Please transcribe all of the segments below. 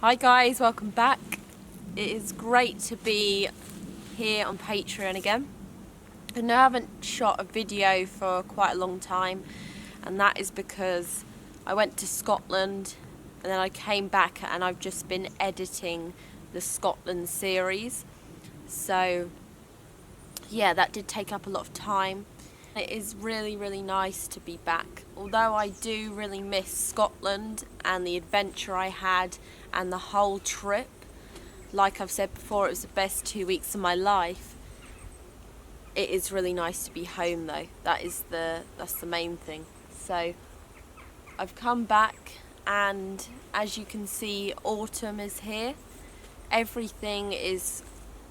Hi guys, welcome back. It is great to be here on Patreon again. I know I haven't shot a video for quite a long time, and that is because I went to Scotland and then I came back and I've just been editing the Scotland series. So yeah, that did take up a lot of time. It is really nice to be back. Although I do really miss Scotland and the adventure I had and the whole trip. Like I've said before, it was the best 2 weeks of my life. It is really nice to be home though. That's the main thing. So I've come back, and as you can see, autumn is here. Everything is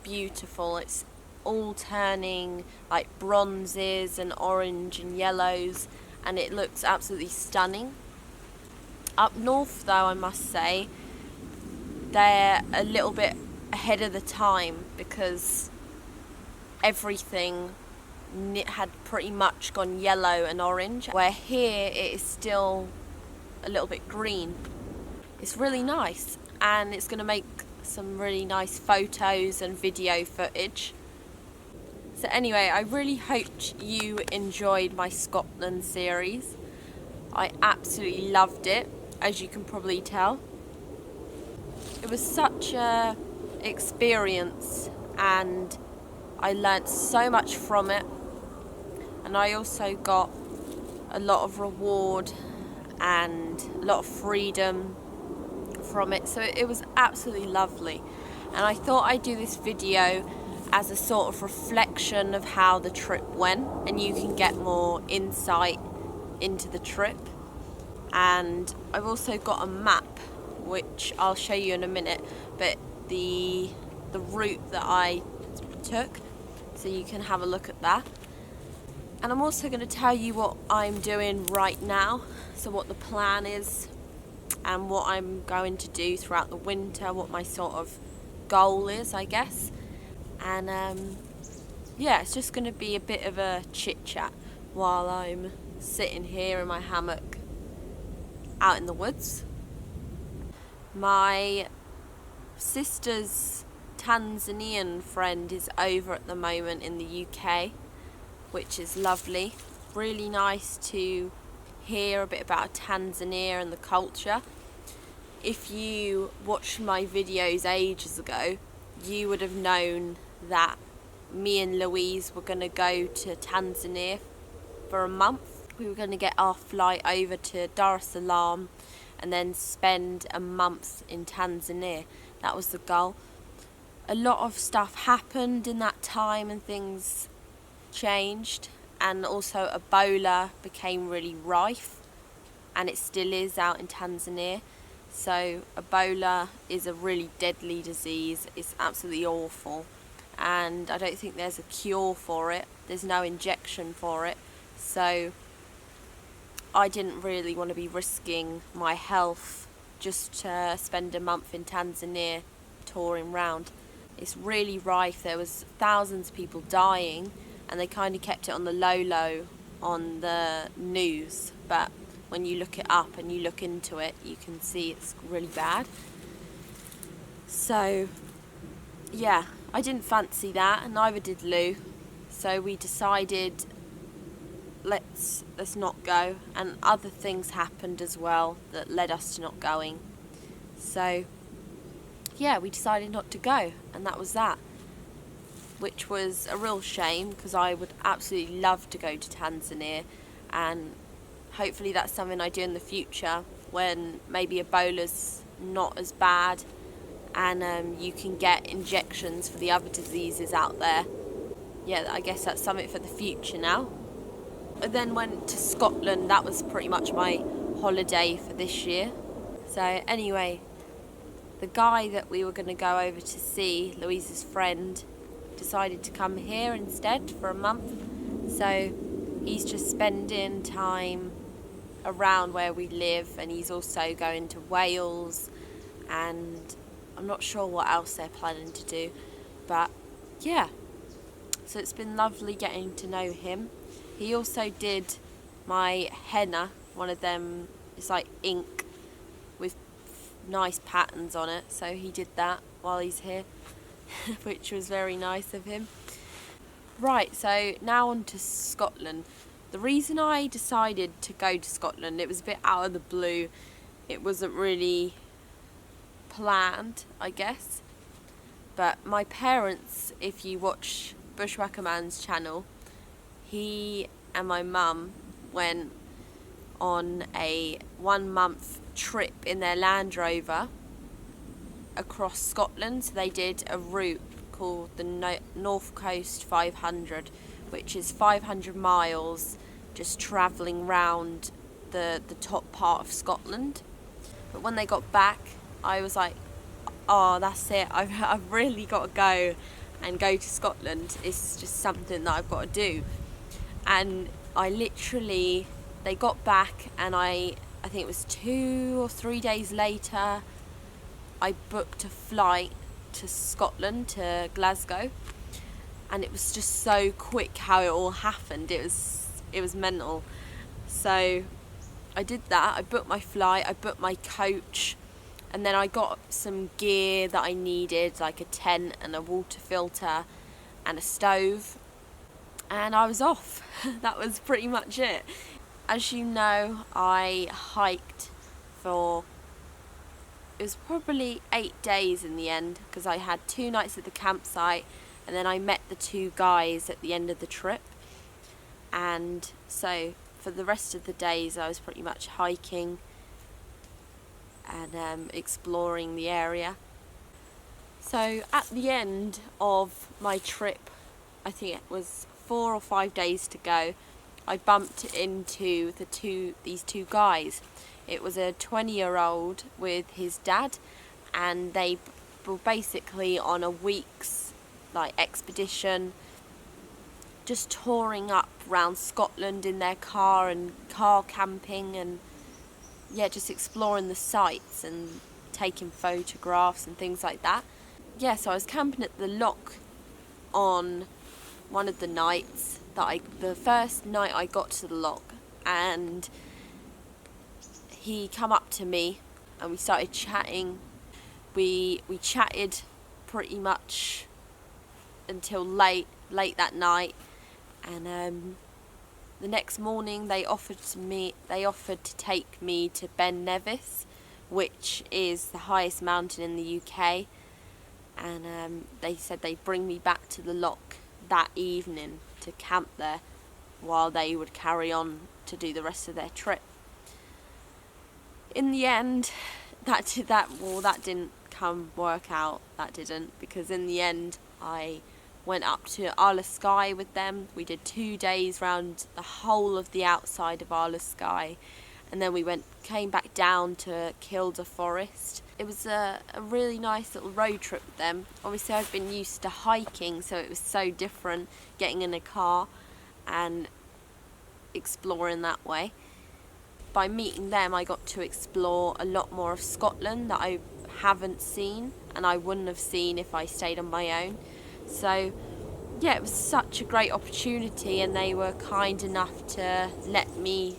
beautiful. It's all turning like bronzes and orange and yellows, and it looks absolutely stunning. Up north though, I must say, they're a little bit ahead of the time because everything had pretty much gone yellow and orange, where here it is still a little bit green. It's really nice, and it's going to make some really nice photos and video footage. So anyway, I really hope you enjoyed my Scotland series. I absolutely loved it, as you can probably tell. It was such a experience, and I learnt so much from it, and I also got a lot of reward and a lot of freedom from it, so it was absolutely lovely. And I thought I'd do this video as a sort of reflection of how the trip went, and you can get more insight into the trip. And I've also got a map which I'll show you in a minute, but the route that I took, so you can have a look at that. And I'm also going to tell you what I'm doing right now, so what the plan is and what I'm going to do throughout the winter, what my sort of goal is, I guess. And yeah, it's just going to be a bit of a chit chat while I'm sitting here in my hammock out in the woods. My sister's Tanzanian friend is over at the moment in the UK, which is lovely. Really nice to hear a bit about Tanzania and the culture. If you watched my videos ages ago, you would have known that me and Louise were going to go to Tanzania for a month. We were going to get our flight over to Dar es Salaam and then spend a month in Tanzania. That was the goal. A lot of stuff happened in that time and things changed, and also Ebola became really rife, and it still is out in Tanzania. So Ebola is a really deadly disease. It's absolutely awful, and I don't think there's a cure for it. There's no injection for it. So I didn't really want to be risking my health just to spend a month in Tanzania touring round. It's really rife. There was thousands of people dying, and they kind of kept it on the low on the news, but when you look it up and you look into it, you can see it's really bad. So yeah, I didn't fancy that, and neither did Lou. So we decided let's not go, and other things happened as well that led us to not going. So yeah, we decided not to go, and that was that, which was a real shame because I would absolutely love to go to Tanzania, and hopefully that's something I do in the future when maybe Ebola's not as bad, and you can get injections for the other diseases out there. Yeah, I guess that's something for the future now. I then went to Scotland. That was pretty much my holiday for this year. So anyway, the guy that we were going to go over to see, Louise's friend, decided to come here instead for a month. So he's just spending time around where we live, and he's also going to Wales, and I'm not sure what else they're planning to do, but yeah, so it's been lovely getting to know him. He also did my henna, one of them, it's like ink with nice patterns on it, so he did that while he's here, which was very nice of him. Right, so now on to Scotland. The reason I decided to go to Scotland, it was a bit out of the blue. It wasn't really planned, I guess. But my parents, if you watch Bushwhacker Man's channel, he and my mum went on a 1-month trip in their Land Rover across Scotland. So they did a route called the North Coast 500, which is 500 miles just travelling round the top part of Scotland. But when they got back, I was like, oh, that's it, I've really got to go to Scotland. It's just something that I've got to do. And they got back, and I think it was 2 or 3 days later, I booked a flight to Scotland, to Glasgow, and it was just so quick how it all happened. It was mental. So I did that. I booked my flight, I booked my coach, and then I got some gear that I needed, like a tent and a water filter and a stove, and I was off. That was pretty much it. As you know, I hiked it was probably 8 days in the end, because I had 2 nights at the campsite, and then I met the 2 guys at the end of the trip. And so for the rest of the days I was pretty much hiking and exploring the area. So at the end of my trip, I think it was 4 or 5 days to go, I bumped into these two guys. It was a 20-year-old with his dad, and they were basically on a week's expedition, just touring up around Scotland in their car and car camping, and just exploring the sights and taking photographs and things like that. So I was camping at the loch on one of the nights the first night I got to the loch, and he come up to me and we started chatting. We chatted pretty much until late that night, and the next morning they offered to take me to Ben Nevis, which is the highest mountain in the UK, and they said they'd bring me back to the loch that evening to camp there while they would carry on to do the rest of their trip. In the end, that didn't work out. That didn't, because in the end I went up to Isle of Skye with them. We did 2 days round the whole of the outside of Isle of Skye, and then we came back down to Kielder Forest. It was a really nice little road trip with them. Obviously I've been used to hiking, so it was so different getting in a car and exploring that way. By meeting them, I got to explore a lot more of Scotland that I haven't seen, and I wouldn't have seen if I stayed on my own. So it was such a great opportunity, and they were kind enough to let me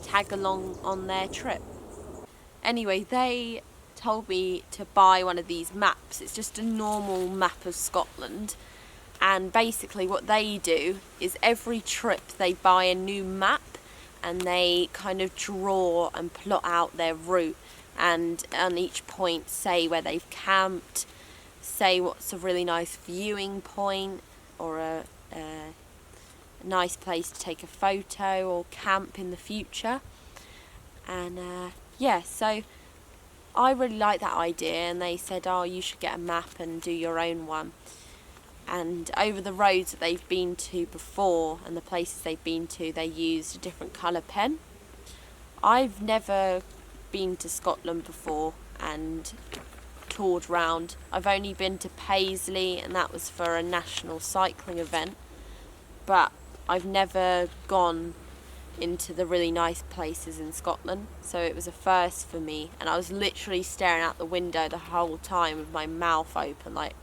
tag along on their trip. Anyway, they told me to buy one of these maps. It's just a normal map of Scotland, and basically what they do is every trip they buy a new map, and they kind of draw and plot out their route, and on each point say where they've camped, say what's a really nice viewing point, or a nice place to take a photo or camp in the future. And so I really liked that idea, and they said, oh, you should get a map and do your own one. And over the roads that they've been to before and the places they've been to, they used a different colour pen. I've never been to Scotland before and toured round. I've only been to Paisley, and that was for a national cycling event, but I've never gone into the really nice places in Scotland, so it was a first for me, and I was literally staring out the window the whole time with my mouth open like,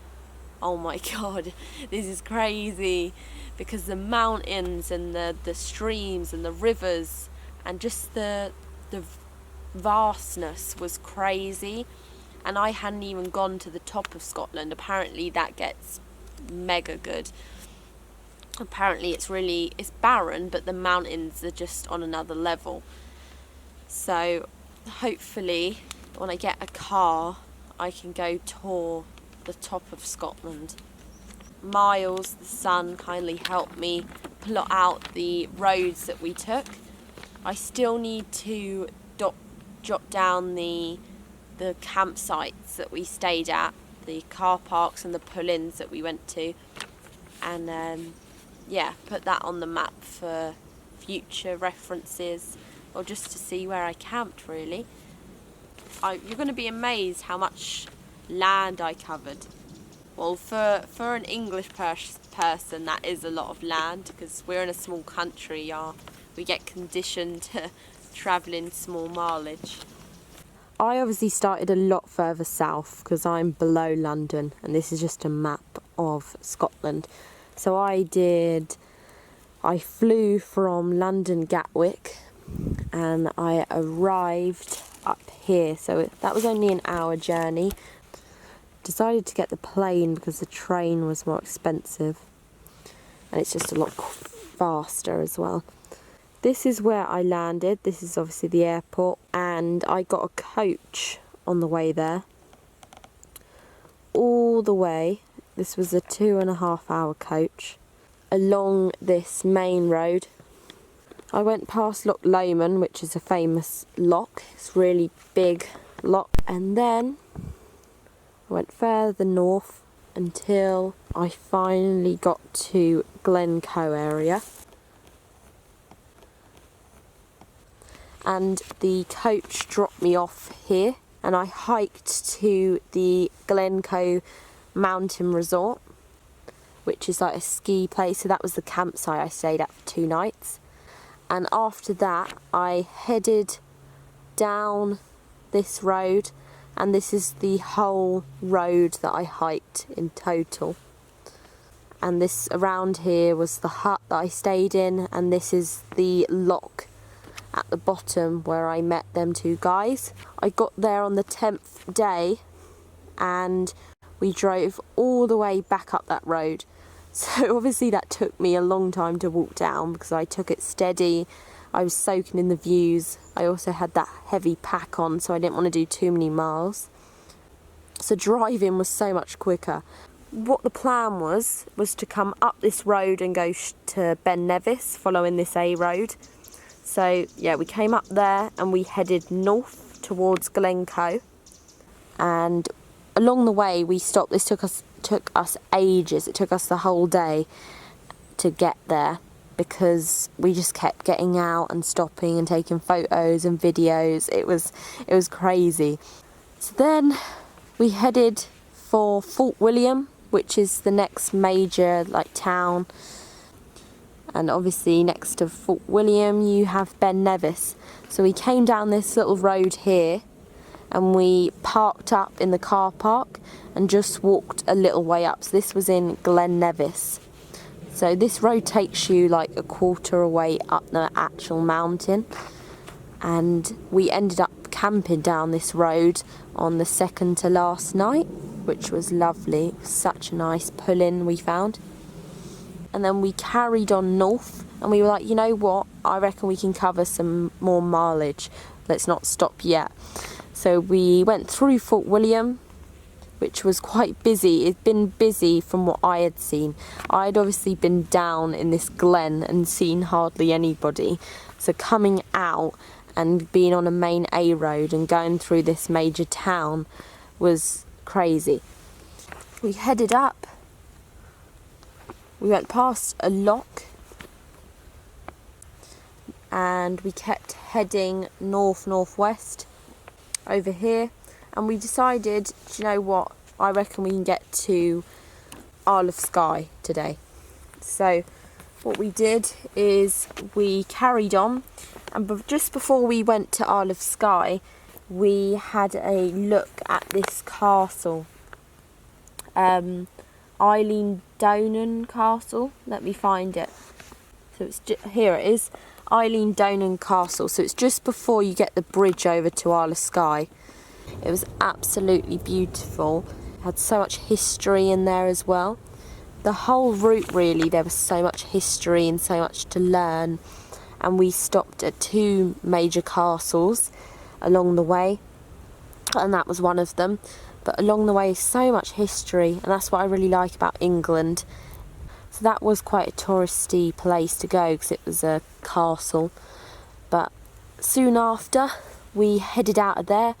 oh my god, this is crazy, because the mountains and the streams and the rivers and just the vastness was crazy, and I hadn't even gone to the top of Scotland. Apparently that gets mega good. Apparently it's barren, but the mountains are just on another level. So hopefully when I get a car I can go tour the top of Scotland. Miles, the son, kindly helped me plot out the roads that we took. I still need to jot down the campsites that we stayed at, the car parks and the pull-ins that we went to, and put that on the map for future references, or just to see where I camped, really. You're going to be amazed how much land I covered. Well, for an English person, that is a lot of land, because we're in a small country. We get conditioned to travel in small mileage. I obviously started a lot further south because I'm below London, and this is just a map of Scotland. So I flew from London Gatwick and I arrived up here. So that was only an hour journey. Decided to get the plane because the train was more expensive, and it's just a lot faster as well. This is where I landed. This is obviously the airport, and I got a coach on the way there. All the way, this was a 2.5 hour coach, along this main road. I went past Loch Lomond, which is a famous loch. It's a really big loch, and then I went further north until I finally got to Glencoe area. And the coach dropped me off here, and I hiked to the Glencoe Mountain Resort, which is like a ski place. So that was the campsite I stayed at for 2 nights. And after that I headed down this road, and this is the whole road that I hiked in total. And this around here was the hut that I stayed in, and this is the loch at the bottom where I met them 2 guys. I got there on the 10th day, and we drove all the way back up that road. So obviously that took me a long time to walk down because I took it steady. I was soaking in the views. I also had that heavy pack on, so I didn't want to do too many miles. So driving was so much quicker. What the plan was to come up this road and go to Ben Nevis, following this A road. So yeah, we came up there and we headed north towards Glencoe, and along the way we stopped. This took us ages. It took us the whole day to get there because we just kept getting out and stopping and taking photos and videos. It was crazy. So then we headed for Fort William, which is the next major town. And obviously next to Fort William you have Ben Nevis. So we came down this little road here and we parked up in the car park and just walked a little way up. So this was in Glen Nevis. So this road takes you like a quarter away up the actual mountain. And we ended up camping down this road on the second to last night, which was lovely. Such a nice pull-in we found. And then we carried on north, and we were like, you know what, I reckon we can cover some more mileage. Let's not stop yet. So we went through Fort William, which was quite busy. It'd been busy from what I had seen. I'd obviously been down in this glen and seen hardly anybody. So coming out and being on a main A road and going through this major town was crazy. We headed up. We went past a loch and we kept heading northwest over here, and we decided, do you know what, I reckon we can get to Isle of Skye today. So what we did is we carried on, and just before we went to Isle of Skye we had a look at this castle, Eilean Donan Castle. Let me find it. So it's here it is, Eilean Donan Castle. So it's just before you get the bridge over to Isle of Skye. It was absolutely beautiful. It had so much history in there as well. The whole route really, there was so much history and so much to learn. And we stopped at 2 major castles along the way, and that was one of them. But along the way is so much history, and that's what I really like about England. So that was quite a touristy place to go because it was a castle. But soon after we headed out of there,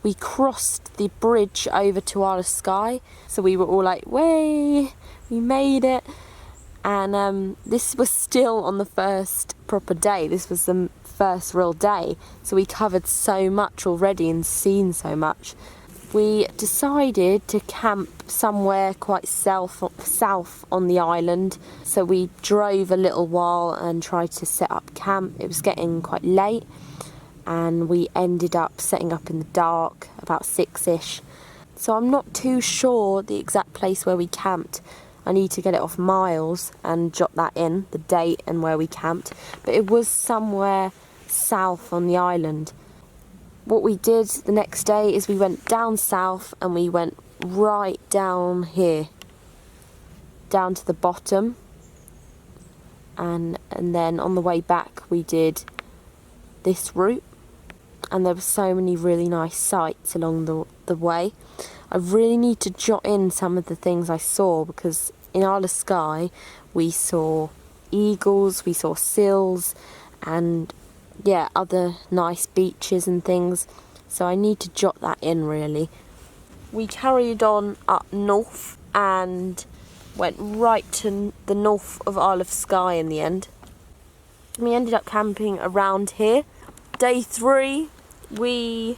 we crossed the bridge over to Isle of Skye. So we were all like, way, we made it. And this was still on the first proper day. This was the first real day. So we covered so much already and seen so much. We decided to camp somewhere quite south on the island. So we drove a little while and tried to set up camp. It was getting quite late, and we ended up setting up in the dark about 6ish. So I'm not too sure the exact place where we camped. I need to get it off Miles and jot that in, the date and where we camped. But it was somewhere south on the island. What we did the next day is we went down south and we went right down here, down to the bottom. And then on the way back we did this route. And there were so many really nice sights along the way. I really need to jot in some of the things I saw, because in Isle of Skye we saw eagles, we saw seals, and yeah, other nice beaches and things. So I need to jot that in really. We carried on up north and went right to the north of Isle of Skye in the end. We ended up camping around here. Day 3, we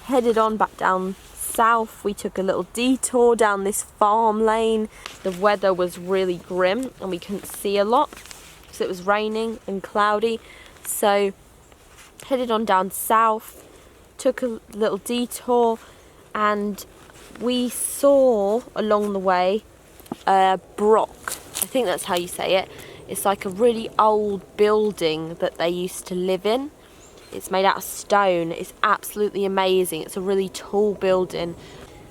headed on back down south. We took a little detour down this farm lane. The weather was really grim and we couldn't see a lot because it was raining and cloudy. So headed on down south, took a little detour, and we saw along the way a broch. I think that's how you say it. It's like a really old building that they used to live in. It's made out of stone. It's absolutely amazing. It's a really tall building.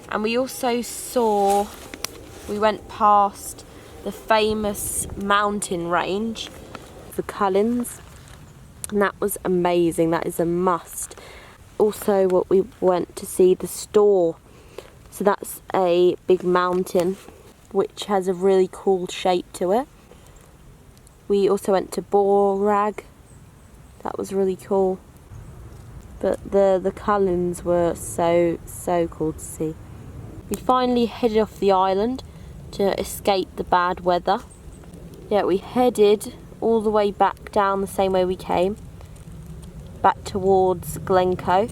And we also we went past the famous mountain range, the Cullens, and that was amazing. That is a must. Also, what we went to see, the Store. So that's a big mountain which has a really cool shape to it. We also went to Borrag. That was really cool. But the Cullens were so cool to see. We finally headed off the island to escape the bad weather. Yeah, we headed all the way back down the same way we came, back towards Glencoe,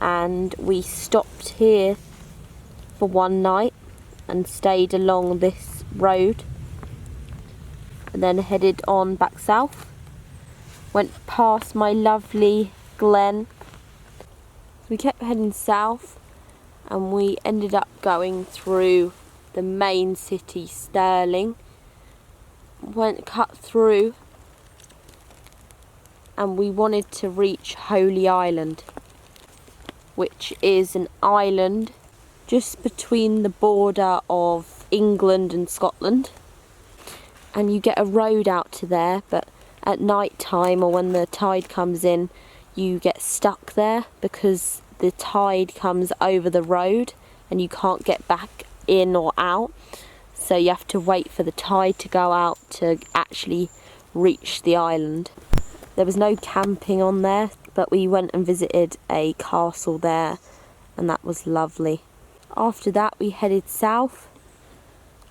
and we stopped here for one night and stayed along this road, and then headed on back south. Went past my lovely glen. We kept heading south and we ended up going through the main city, Stirling. Cut through, and we wanted to reach Holy Island, which is an island just between the border of England and Scotland. And you get a road out to there, but at night time or when the tide comes in, you get stuck there because the tide comes over the road and you can't get back in or out. So you have to wait for the tide to go out to actually reach the island. There was no camping on there, but we went and visited a castle there, and that was lovely. After that we headed south,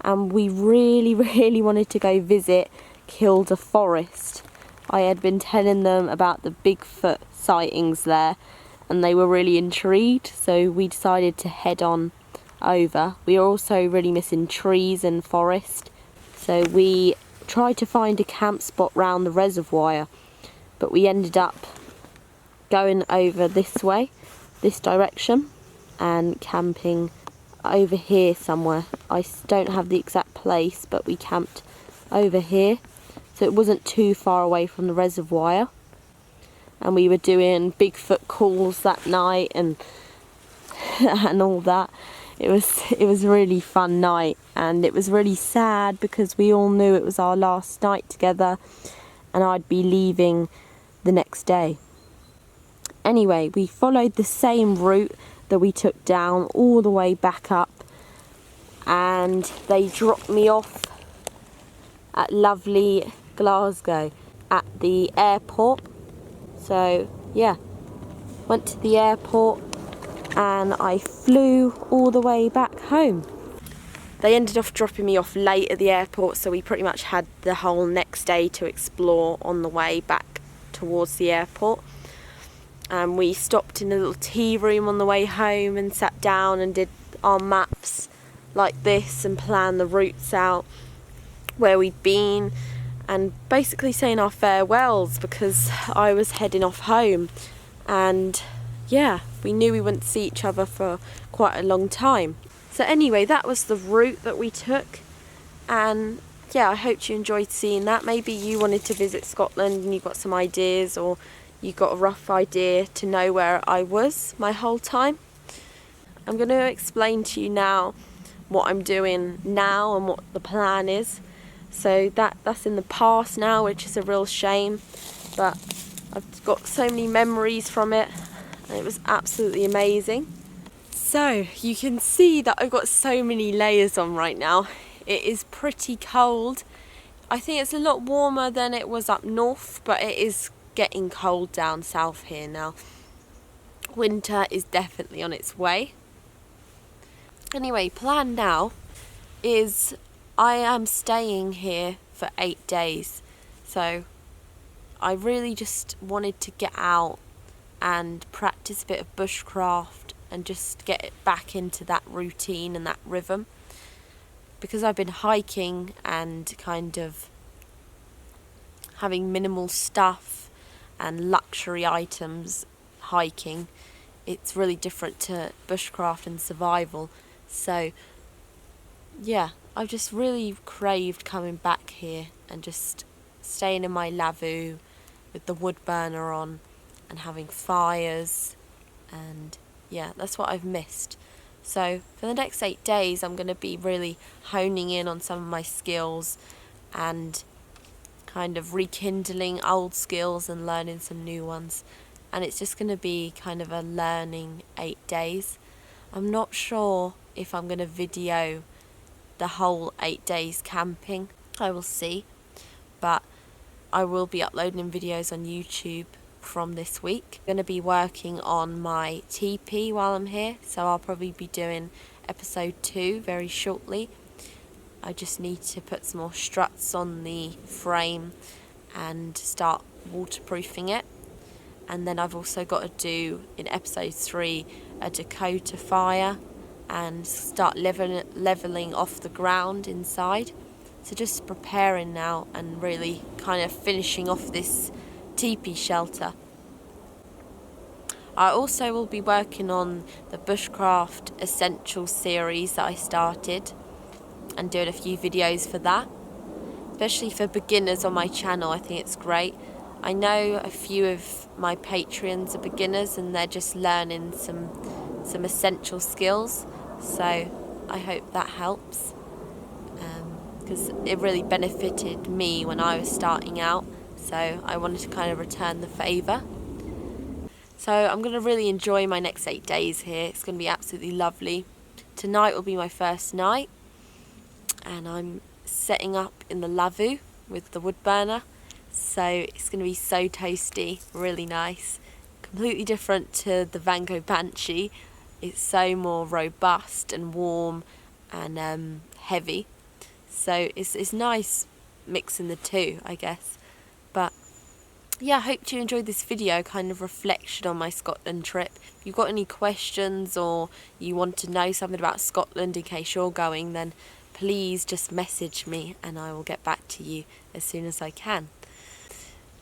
and we really wanted to go visit Kielder Forest. I had been telling them about the Bigfoot sightings there, and they were really intrigued, so we decided to head on over. We were also really missing trees and forest, so we tried to find a camp spot round the reservoir, but we ended up going over this way, this direction, and camping over here somewhere. I don't have the exact place, but we camped over here, so it wasn't too far away from the reservoir. and we were doing Bigfoot calls that night and and all that. It was a really fun night, and it was really sad because we all knew it was our last night together and I'd be leaving the next day. Anyway, we followed the same route that we took down all the way back up, and they dropped me off at lovely Glasgow at the airport. So yeah, went to the airport and I flew all the way back home. They ended up dropping me off late at the airport, so we pretty much had the whole next day to explore on the way back towards the airport. And we stopped in a little tea room on the way home and sat down and did our maps like this and planned the routes out where we'd been, and basically saying our farewells because I was heading off home. And yeah, we knew we wouldn't see each other for quite a long time. So anyway, that was the route that we took, and yeah, I hope you enjoyed seeing that. Maybe you wanted to visit Scotland and you got some ideas, or you got a rough idea to know where I was my whole time. I'm going to explain to you now what I'm doing now and what the plan is. So that's in the past now, which is a real shame, but I've got so many memories from it and it was absolutely amazing. So you can see that I've got so many layers on right now. It is pretty cold. I think it's a lot warmer than it was up north, but it is getting cold down south here now. Winter is definitely on its way. Anyway, plan now is I am staying here for 8 days. So I really just wanted to get out and practice a bit of bushcraft and just get it back into that routine and that rhythm, because I've been hiking and kind of having minimal stuff and luxury items hiking. It's really different to bushcraft and survival. So yeah, I've just really craved coming back here and just staying in my lavoo with the wood burner on and having fires, and yeah, that's what I've missed. So for the next 8 days I'm going to be really honing in on some of my skills and kind of rekindling old skills and learning some new ones, and it's just going to be kind of a learning 8 days. I'm not sure if I'm going to video the whole 8 days camping. I will see, but I will be uploading videos on YouTube from this week. I'm going to be working on my TP while I'm here, so I'll probably be doing episode 2 very shortly. I just need to put some more struts on the frame and start waterproofing it. And then I've also got to do in episode 3 a Dakota fire and start leveling off the ground inside. So just preparing now and really kind of finishing off this teepee shelter. I also will be working on the Bushcraft Essentials series that I started and doing a few videos for that, especially for beginners on my channel. I think it's great. I know a few of my Patreons are beginners and they're just learning some essential skills, so I hope that helps, because it really benefited me when I was starting out, so I wanted to kind of return the favour. So I'm going to really enjoy my next 8 days here. It's going to be absolutely lovely. Tonight will be my first night, and I'm setting up in the lavoo with the wood burner, so it's going to be so toasty, really nice. Completely different to the Vanco Banshee. It's so more robust and warm and heavy, so it's nice mixing the two, I guess. But yeah, I hope you enjoyed this video, kind of reflection on my Scotland trip. If you've got any questions or you want to know something about Scotland in case you're going, then please just message me and I will get back to you as soon as I can.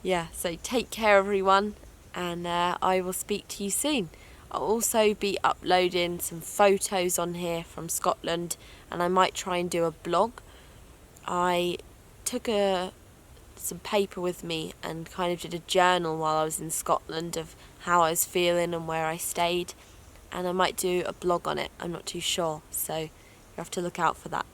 Yeah, so take care everyone, and I will speak to you soon. I'll also be uploading some photos on here from Scotland, and I might try and do a blog. I took a some paper with me and kind of did a journal while I was in Scotland of how I was feeling and where I stayed, and I might do a blog on it, I'm not too sure, so you have to look out for that.